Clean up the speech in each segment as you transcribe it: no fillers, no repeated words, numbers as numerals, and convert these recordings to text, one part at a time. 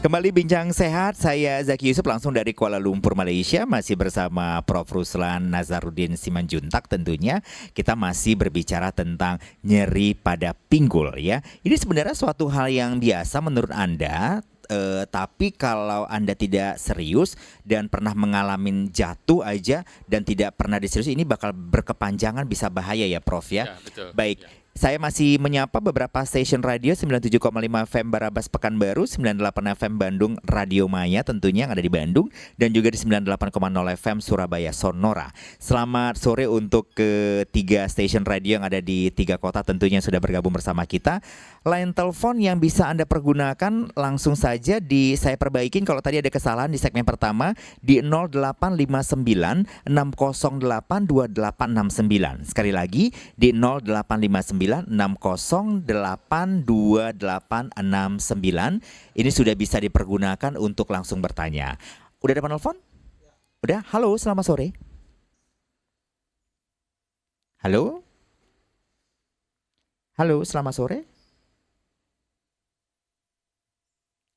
Kembali bincang sehat, saya Zaki Yusuf langsung dari Kuala Lumpur, Malaysia. Masih bersama Prof. Ruslan Nazarudin Simanjuntak tentunya. Kita masih berbicara tentang nyeri pada pinggul ya. Ini sebenarnya suatu hal yang biasa menurut Anda. Tapi kalau Anda tidak serius dan pernah mengalami jatuh aja dan tidak pernah diserius, ini bakal berkepanjangan, bisa bahaya ya Prof ya. Ya, betul. Baik. Ya. Saya masih menyapa beberapa stasiun radio 97,5 FM Barabas Pekanbaru, 98 FM Bandung Radio Maya tentunya yang ada di Bandung, dan juga di 98,0 FM Surabaya Sonora. Selamat sore untuk ketiga stasiun radio yang ada di 3 kota tentunya yang sudah bergabung bersama kita. Line telepon yang bisa Anda pergunakan langsung saja saya perbaikin kalau tadi ada kesalahan di segmen pertama di 0859 608 2869. Sekali lagi di 0859 608 2869. Ini sudah bisa dipergunakan untuk langsung bertanya. Udah ada penelpon? Udah? Halo, selamat sore. Halo? Halo, selamat sore.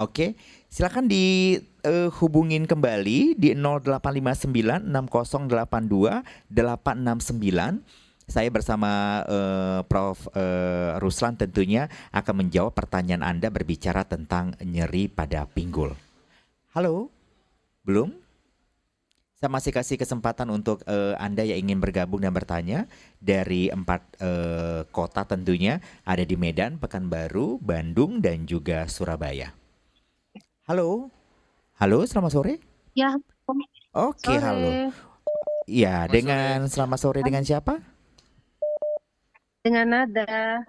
Oke, silakan dihubungin kembali di 0859 6082 869. Saya bersama Prof. Ruslan tentunya akan menjawab pertanyaan Anda berbicara tentang nyeri pada pinggul. Halo? Belum? Saya masih kasih kesempatan untuk Anda yang ingin bergabung dan bertanya dari 4 kota tentunya. Ada di Medan, Pekanbaru, Bandung, dan juga Surabaya. Halo? Halo, selamat sore? Ya, Oke, sore. halo. Ya, selamat sore dengan siapa? Dengan Nada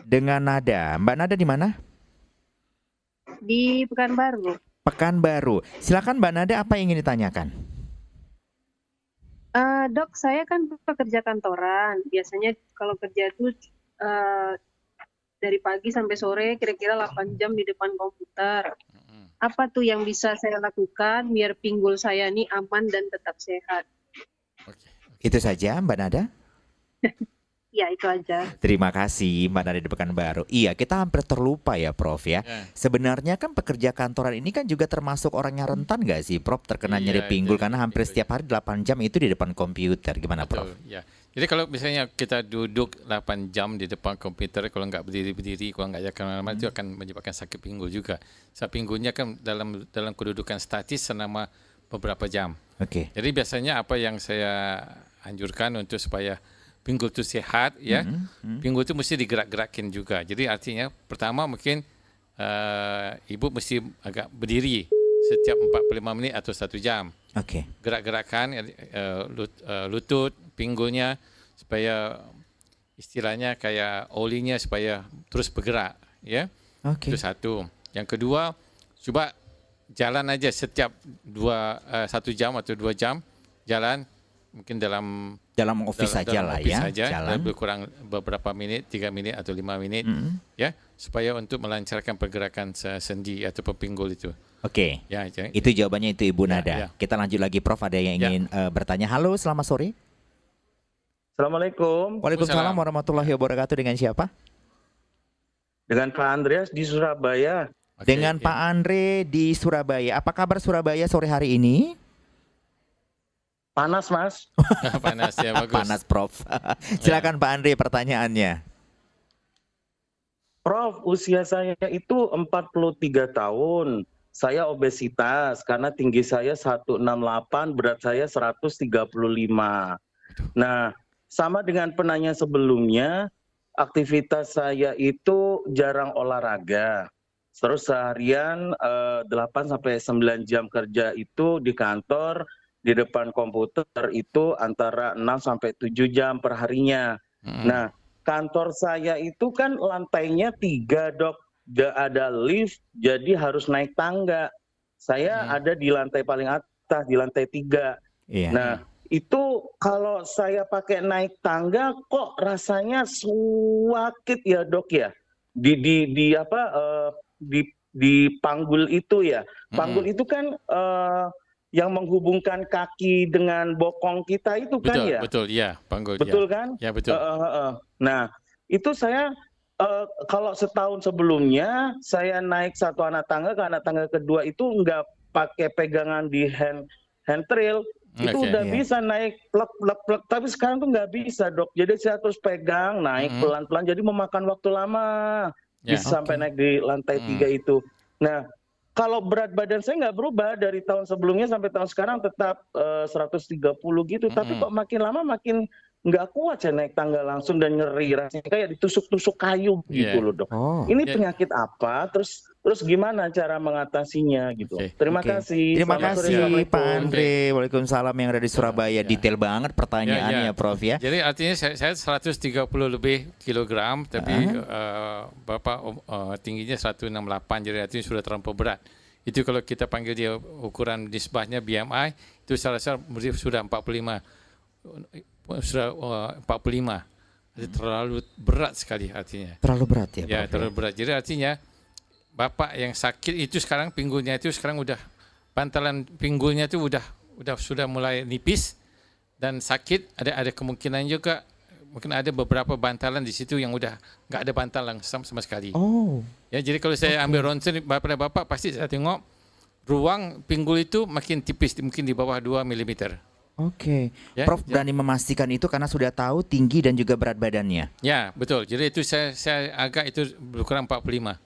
Dengan Nada. Mbak Nada di mana? di Pekanbaru. Pekanbaru. Silakan Mbak Nada, apa yang ingin ditanyakan? Dok, saya kan pekerja kantoran. Biasanya kalau kerja itu dari pagi sampai sore kira-kira 8 jam di depan komputer. Apa tuh yang bisa saya lakukan biar pinggul saya ini aman dan tetap sehat? Itu saja Mbak Nada? Ya, itu aja. Terima kasih Mbak Nada di Pekanbaru. Iya, kita hampir terlupa ya Prof ya. Sebenarnya kan pekerja kantoran ini kan juga termasuk orang yang rentan gak sih Prof terkena nyeri pinggul, karena hampir setiap hari 8 jam itu di depan komputer. Gimana Prof? Ya. Jadi kalau misalnya kita duduk 8 jam di depan komputer, kalau nggak berdiri-berdiri, kalau nggak jalan lama, itu akan menyebabkan sakit pinggul juga. Sebab pinggulnya kan dalam kedudukan statis selama beberapa jam. Oke. Jadi biasanya apa yang saya anjurkan untuk supaya pinggul itu sehat, ya, pinggul itu mesti digerak-gerakin juga. Jadi artinya pertama mungkin ibu mesti agak berdiri setiap 45 menit atau 1 jam. Oke. Gerak-gerakan lutut, pinggulnya supaya istilahnya kayak olinya supaya terus bergerak, ya. Oke. Itu satu. Yang kedua, coba jalan aja setiap 1 jam atau 2 jam jalan, mungkin dalam office saja lah ya. Jalan berkurang beberapa menit, 3 menit atau 5 menit, ya, supaya untuk melancarkan pergerakan sendi atau pinggul itu. Oke. Ya, itu jawabannya itu Ibu Nada. Ya. Kita lanjut lagi Prof, ada yang ingin bertanya. Halo, selamat sore. Assalamualaikum. Waalaikumsalam warahmatullahi wabarakatuh. Dengan siapa? Dengan Pak Andreas di Surabaya. Dengan Pak Andre di Surabaya. Apa kabar Surabaya sore hari ini? Panas, Mas. Panas ya, bagus. Panas Prof. Silakan Pak Andre pertanyaannya. Prof, usia saya itu 43 tahun. Saya obesitas karena tinggi saya 168, berat saya 135. Nah, sama dengan penanya sebelumnya, aktivitas saya itu jarang olahraga. Terus seharian 8-9 jam kerja itu di kantor, di depan komputer itu antara 6-7 jam per harinya. Nah, kantor saya itu kan lantainya 3, Dok. Ada lift, jadi harus naik tangga. Saya ada di lantai paling atas, di lantai 3. Iya. Nah, itu kalau saya pakai naik tangga kok rasanya sakit ya, Dok ya. Di panggul itu ya. Panggul itu kan yang menghubungkan kaki dengan bokong kita itu kan ya. Betul, ya, panggul. Betul ya. kan? Ya, betul. Nah, itu saya Kalau setahun sebelumnya saya naik satu anak tangga ke anak tangga kedua itu nggak pakai pegangan di handrail, itu Oke. udah Iya. bisa naik plek plek plek. Tapi sekarang tuh nggak bisa, Dok. Jadi saya terus pegang naik pelan-pelan. Jadi memakan waktu lama Ya. bisa sampai naik di lantai 3 itu. Nah, kalau berat badan saya nggak berubah dari tahun sebelumnya sampai tahun sekarang tetap 130 gitu. Tapi kok makin lama makin nggak kuat saya naik tangga langsung dan nyeri rasanya kayak ditusuk-tusuk kayu gitu Iya. loh, Dok. Oh. Ini Ya. penyakit apa? Terus gimana cara mengatasinya gitu. Oke. Terima Oke. kasih. Terima Selamat sore, kasih Assalamualaikum. Pak Andre. Waalaikumsalam yang ada di Surabaya. Ya. Detail banget pertanyaannya Prof ya. Jadi artinya saya 130 lebih kilogram, tapi Bapak tingginya 168, jadi artinya sudah terlampau berat. Itu kalau kita panggil dia ukuran nisbahnya BMI, itu saya rasa sudah 45. Sudah 45. Jadi terlalu berat sekali artinya. Terlalu berat ya, Ya, Prof. terlalu berat. Jadi artinya Bapak yang sakit itu sekarang pinggulnya itu sekarang udah bantalan pinggulnya itu sudah mulai nipis dan sakit. Ada kemungkinan juga mungkin ada beberapa bantalan di situ yang udah nggak ada bantalan sama sekali. Oh. Ya, jadi kalau saya ambil ronsen pada Bapak pasti saya tengok ruang pinggul itu makin tipis, mungkin di bawah 2 mm. Oke. Ya, Prof berani memastikan itu karena sudah tahu tinggi dan juga berat badannya. Ya, betul. Jadi itu saya agak itu kurang 45.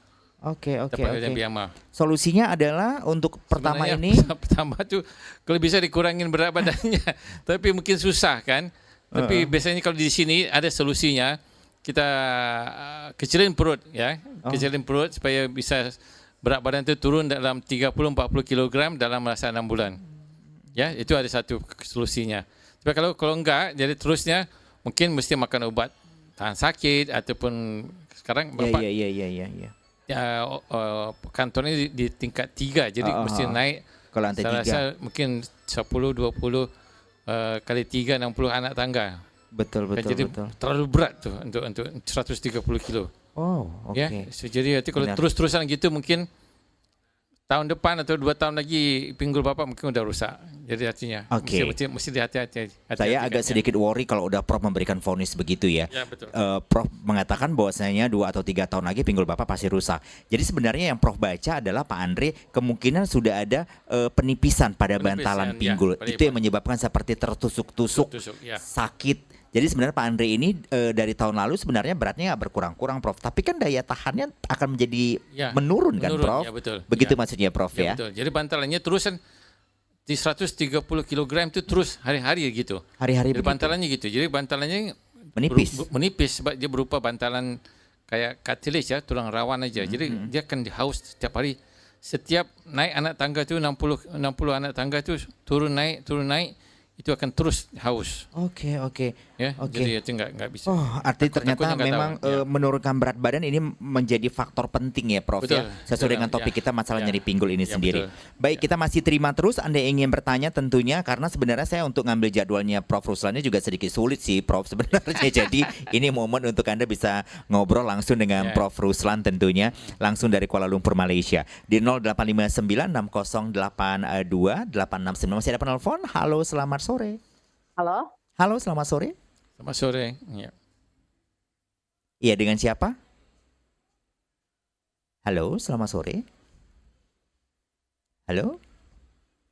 Oke. Daripada BMI. Solusinya adalah untuk pertama Sebenarnya ini pertama tuh kalau bisa dikurangin berat badannya, tapi mungkin susah kan. Tapi biasanya kalau di sini ada solusinya, kita kecilin perut ya, kecilin perut supaya bisa berat badan itu turun dalam 30-40 kg dalam masa 6 bulan. Ya, itu ada satu solusinya. Tapi kalau enggak, jadi terusnya mungkin mesti makan obat tahan sakit ataupun sekarang Bapak Iya. kantornya di tingkat 3, jadi mesti naik Ke lantai saya 3. rasa mungkin 10-20 kali 3 60 anak tangga. Betul. Jadi terlalu berat tuh untuk 130 kilo. Oh, oke. Ya, so, jadi nanti kalau Benar. terus-terusan gitu mungkin tahun depan atau 2 tahun lagi pinggul Bapak mungkin udah rusak. Jadi artinya Oke. mesti hati-hati. Saya agak sedikit worry kalau udah Prof memberikan vonis begitu ya. Ya, betul. Prof mengatakan bahwasanya 2 atau 3 tahun lagi pinggul Bapak pasti rusak. Jadi sebenarnya yang Prof baca adalah Pak Andre kemungkinan sudah ada penipisan pada bantalan ya, pinggul. pada Itu yang menyebabkan seperti tertusuk-tusuk, Tusuk, ya. sakit. Jadi sebenarnya Pak Andre ini dari tahun lalu sebenarnya beratnya nggak berkurang-kurang Prof. Tapi kan daya tahannya akan menjadi Ya, menurun kan menurun, Prof? ya, betul. Begitu Ya. maksudnya Prof ya? Betul. Jadi bantalannya terusan di 130 kg itu terus hari-hari gitu. Hari-hari Jadi begitu. bantalannya gitu. Jadi bantalannya Menipis. menipis sebab dia berupa bantalan kayak cartilage ya, tulang rawan aja. Jadi dia akan dihaus setiap hari. Setiap naik anak tangga itu 60 anak tangga itu turun naik itu akan terus haus. Oke. Ya, Oke. jadi itu nggak bisa. Oh, arti Takutnya ternyata nggak memang tahu, ya. menurunkan berat badan ini menjadi faktor penting ya Prof Betul, ya. Sesuai betul, dengan topik ya. kita masalah Ya. nyeri pinggul ini Ya, sendiri. betul. Baik, kita masih terima terus Anda ingin bertanya tentunya karena sebenarnya saya untuk ngambil jadwalnya Prof Ruslannya juga sedikit sulit sih Prof sebenarnya. Jadi ini momen untuk Anda bisa ngobrol langsung dengan Ya. Prof Ruslan tentunya langsung dari Kuala Lumpur Malaysia di 0859 6082 869. Masih ada penelpon. Halo, selamat sore. Halo, selamat sore. Selamat sore. Ya. Iya, dengan siapa? Halo, selamat sore. Halo?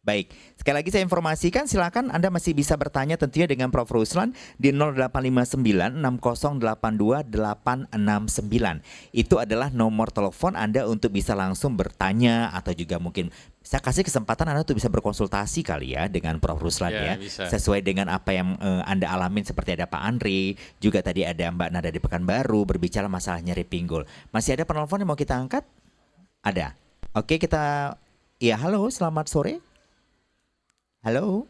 Baik, sekali lagi saya informasikan silakan Anda masih bisa bertanya tentunya dengan Prof Ruslan di 0859 6082 869. Itu adalah nomor telepon Anda untuk bisa langsung bertanya atau juga mungkin saya kasih kesempatan Anda untuk bisa berkonsultasi kali ya dengan Prof Ruslan ya. Ya, bisa. Sesuai dengan apa yang Anda alamin seperti ada Pak Andre, juga tadi ada Mbak Nada di Pekanbaru berbicara masalah nyeri pinggul. Masih ada penelpon yang mau kita angkat? Ada. Oke, kita ya halo, selamat sore. Halo.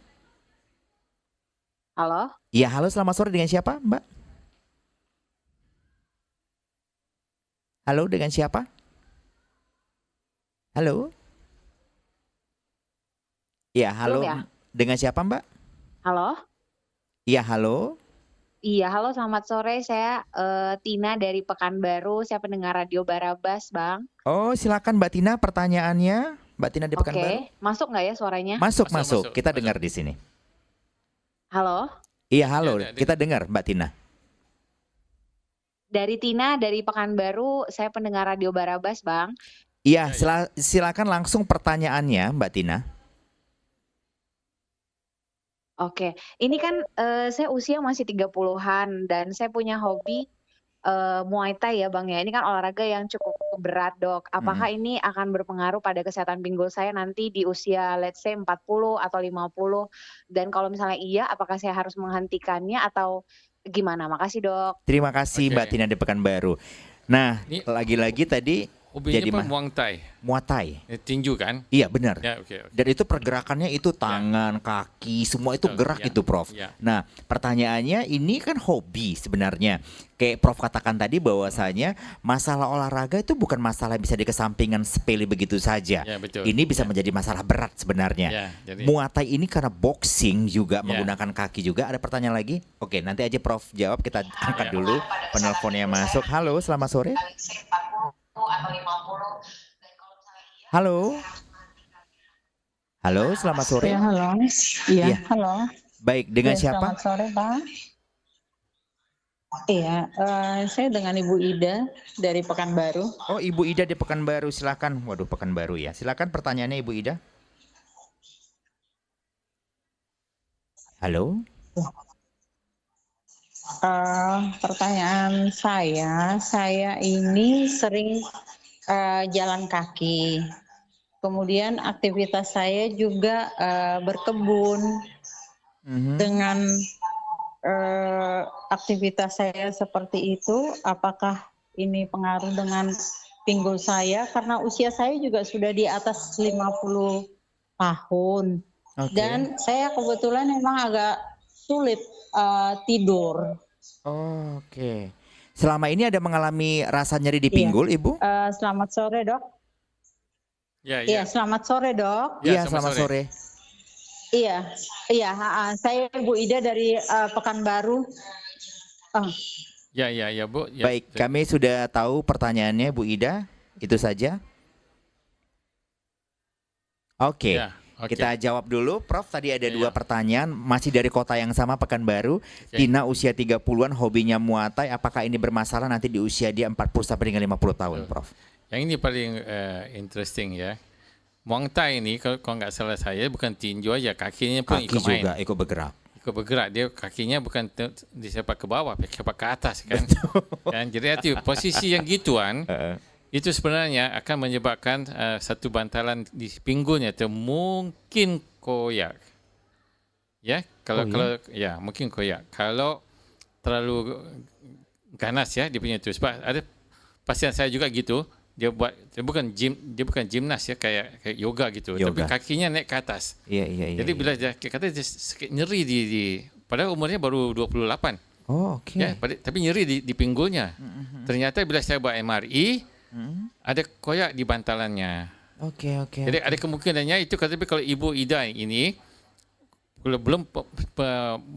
Iya, halo, selamat sore, dengan siapa, Mbak? Halo, dengan siapa? Halo. Iya, halo. Belum ya? Dengan siapa, Mbak? Halo? Iya, halo. Iya, halo selamat sore. Saya Tina dari Pekanbaru. Saya pendengar Radio Barabas, Bang. Oh, silakan Mbak Tina pertanyaannya. Mbak Tina di Pekanbaru. Oke, masuk nggak ya suaranya? Masuk. Masuk. Kita dengar di sini. Halo? Iya, halo. Ya, Kita dengar Mbak Tina. Dari Tina dari Pekanbaru, saya pendengar Radio Barabas, Bang. Iya, silakan langsung pertanyaannya Mbak Tina. Oke, ini kan saya usia masih 30-an dan saya punya hobi Muay Thai ya Bang ya. Ini kan olahraga yang cukup berat, Dok. Apakah ini akan berpengaruh pada kesehatan pinggul saya nanti di usia let's say 40 atau 50? Dan kalau misalnya iya, apakah saya harus menghentikannya atau gimana? Makasih, Dok. Terima kasih Mbak Tina di Pekanbaru. Nah, Ini lagi-lagi tadi hobinya jadi apa? Muay Thai. Muay Thai. Tinju kan? Iya benar. Ya, oke. Dan itu pergerakannya itu tangan, kaki, semua itu Betul, gerak ya, itu Prof. ya. Nah pertanyaannya ini kan hobi sebenarnya. Kayak Prof katakan tadi bahwasanya masalah olahraga itu bukan masalah bisa dikesampingkan sepele begitu saja. Ya, betul. Ini bisa Ya. menjadi masalah berat sebenarnya. Ya, jadi- Muay Thai ini karena boxing juga Ya. menggunakan kaki juga. Ada pertanyaan lagi? Oke nanti aja Prof jawab, kita angkat Ya. dulu penelponnya masuk. Halo selamat sore. Halo. Halo, selamat sore. Ya, halo. Iya. Iya, halo. Baik, dengan Ya, siapa? Selamat sore, Pak. Iya, saya dengan Ibu Ida dari Pekanbaru. Oh, Ibu Ida di Pekanbaru, silakan. Waduh, Pekanbaru ya. Silakan pertanyaannya Ibu Ida. Halo. Pertanyaan saya ini sering jalan kaki. Kemudian aktivitas saya juga berkebun. Dengan aktivitas saya seperti itu, apakah ini pengaruh dengan pinggul saya? Karena usia saya juga sudah di atas 50 tahun. Oke. Dan saya kebetulan memang agak sulit tidur. Oh, oke. Selama ini ada mengalami rasa nyeri di pinggul, Ibu? Selamat sore, Dok. Ya, Iya, selamat sore, Dok. Iya, selamat sore. Iya, saya Bu Ida dari Pekanbaru. Ya, Bu. Ya, Baik, kami sudah tahu pertanyaannya Bu Ida. Itu saja. Oke. Ya, oke. Kita jawab dulu, Prof. Tadi ada dua Ya. pertanyaan, masih dari kota yang sama, Pekanbaru. Oke. Tina usia 30-an, hobinya Muay Thai. Apakah ini bermasalah nanti di usia dia 40 sampai dengan 50 tahun, Prof? Yang ini paling interesting ya. Muay Thai ini kalau nggak salah saya bukan tinju aja, kakinya pun Kaki ikut main. juga ikut bergerak. Ikut bergerak, dia kakinya bukan disepak ke bawah, sepak ke atas kan. Kan jadi arti posisi yang gituan itu sebenarnya akan menyebabkan satu bantalan di pinggulnya itu mungkin koyak. Ya, kalau mungkin koyak. Kalau terlalu ganas ya dia punya itu. Sebab ada pasien saya juga gitu. Dia bukan gimnas ya kayak yoga gitu, tapi Yoga. kakinya naik ke atas. Iya. Jadi bila dia kata dia sikit nyeri di padahal umurnya baru 28. Oh, oke. Ya, tapi nyeri di pinggulnya. Ternyata bila saya buat MRI ada koyak di bantalannya. Oke. Jadi ada kemungkinannya itu, tapi kalau Ibu Ida ini kalau belum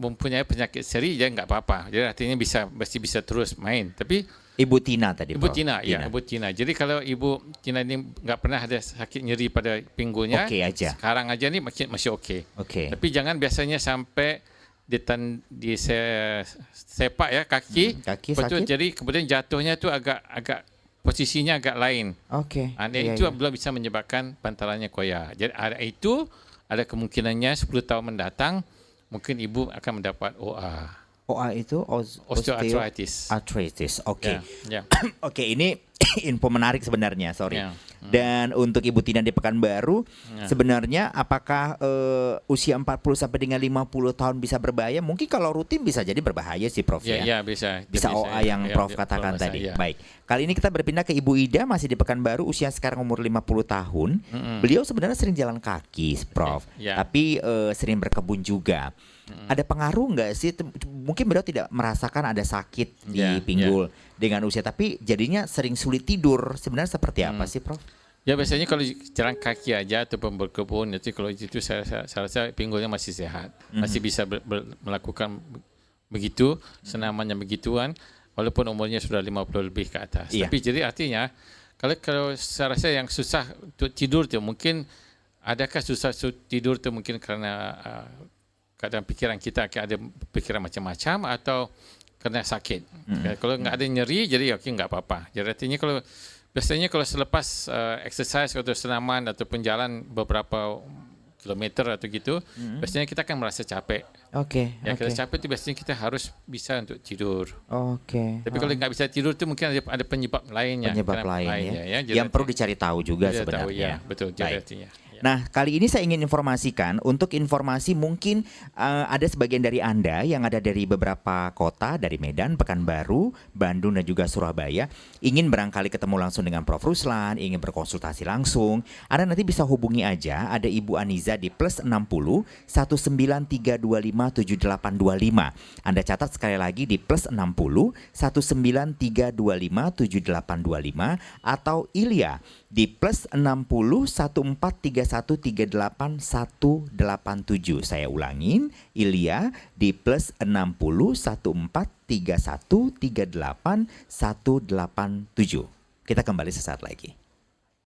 mempunyai penyakit seri dia enggak apa-apa. Jadi artinya masih bisa terus main. Tapi Ibu Tina tadi, Ibu Prof. Tina, ya, Ibu Tina. Jadi kalau Ibu Tina ini enggak pernah ada sakit nyeri pada pinggulnya, Oke aja. sekarang aja nih masih oke. Oke. Tapi jangan biasanya sampai sepak ya kaki. Kaki Betul. sakit? Jadi kemudian jatuhnya tu agak posisinya agak lain. Oke. Itu belum bisa menyebabkan bantalannya koyak. Jadi ada kemungkinannya 10 tahun mendatang mungkin ibu akan mendapat OA. OA itu Osteoarthritis. Arthritis. Oke. Ya. Oke, ini info menarik sebenarnya, sorry. Ya. Dan untuk Ibu Tina di Pekanbaru, sebenarnya apakah usia 40 sampai dengan 50 tahun bisa berbahaya? Mungkin kalau rutin bisa jadi berbahaya sih, Prof ya. Ya, bisa. Bisa OA yang Prof katakan tadi. Baik. Kali ini kita berpindah ke Ibu Ida, masih di Pekanbaru, usia sekarang umur 50 tahun. Beliau sebenarnya sering jalan kaki, Prof. Ya. Tapi sering berkebun juga. Ada pengaruh nggak sih? Mungkin beliau tidak merasakan ada sakit di pinggul dengan usia, tapi jadinya sering sulit tidur. Sebenarnya seperti apa sih, Prof? Ya, biasanya kalau jalan kaki aja ataupun berkebun, nanti kalau itu saya rasa pinggulnya masih sehat, masih bisa melakukan begitu, senamannya begituan, walaupun umurnya sudah 50 lebih ke atas. Iya. Tapi jadi artinya kalau saya rasa yang susah untuk tidur tu mungkin adakah susah tidur tu mungkin karena kadang pikiran kita ada pikiran macam-macam, atau kena sakit. Kalau nggak ada nyeri, jadi okey nggak apa-apa. Jadi artinya biasanya kalau selepas exercise atau senaman ataupun jalan beberapa kilometer atau gitu, biasanya kita akan merasa capek. Oke. Kita capek itu biasanya kita harus bisa untuk tidur. Oke. Tapi kalau nggak bisa tidur itu mungkin ada penyebab lainnya. Penyebab lainnya ya. Jadi yang perlu dicari tahu juga Dia tahu, sebenarnya. ya, betul. Jadi Baik. artinya. Ya. Nah, kali ini saya ingin informasikan, untuk informasi mungkin ada sebagian dari Anda yang ada dari beberapa kota, dari Medan, Pekanbaru, Bandung, dan juga Surabaya, ingin barangkali ketemu langsung dengan Prof. Ruslan, ingin berkonsultasi langsung, Anda nanti bisa hubungi aja, ada Ibu Aniza di +60 193257825. Anda catat sekali lagi di +60 193257825, atau Ilya di +60 143138187. Saya ulangin, Ilya di +60 143138187. Kita kembali sesaat lagi.